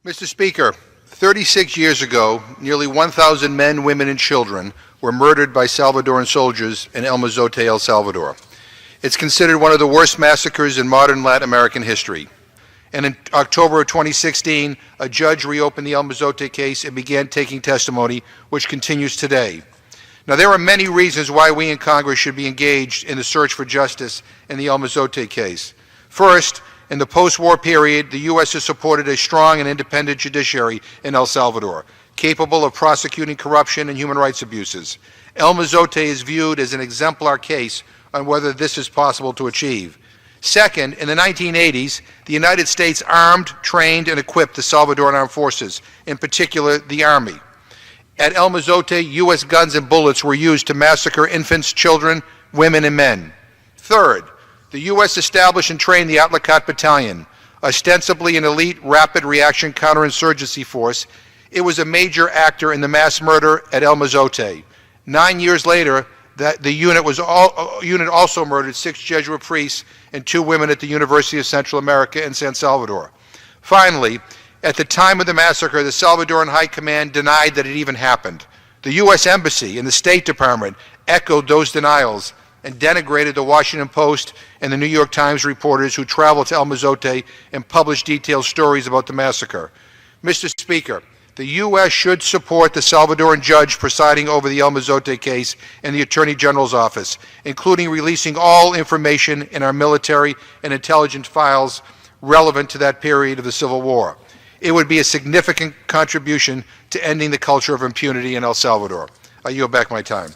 Mr. Speaker, 36 years ago, nearly 1,000 men, women, and children were murdered by Salvadoran soldiers in El Mozote, El Salvador. It's considered one of the worst massacres in modern Latin American history. And in October of 2016, a judge reopened the El Mozote case and began taking testimony, which continues today. Now, there are many reasons why we in Congress should be engaged in the search for justice in the El Mozote case. First, in the post-war period, the U.S. has supported a strong and independent judiciary in El Salvador, capable of prosecuting corruption and human rights abuses. El Mozote is viewed as an exemplar case on whether this is possible to achieve. Second, in the 1980s, the United States armed, trained, and equipped the Salvadoran armed forces, in particular the Army. At El Mozote, U.S. guns and bullets were used to massacre infants, children, women, and men. Third, the U.S. established and trained the Atlacat Battalion, ostensibly an elite rapid reaction counterinsurgency force. It was a major actor in the mass murder at El Mozote. 9 years later, the unit also murdered 6 Jesuit priests and 2 women at the University of Central America in San Salvador. Finally, at the time of the massacre, the Salvadoran High Command denied that it even happened. The U.S. Embassy and the State Department echoed those denials and denigrated the Washington Post and the New York Times reporters who traveled to El Mozote and published detailed stories about the massacre. Mr. Speaker, the U.S. should support the Salvadoran judge presiding over the El Mozote case and the Attorney General's office, including releasing all information in our military and intelligence files relevant to that period of the Civil War. It would be a significant contribution to ending the culture of impunity in El Salvador. I yield back my time.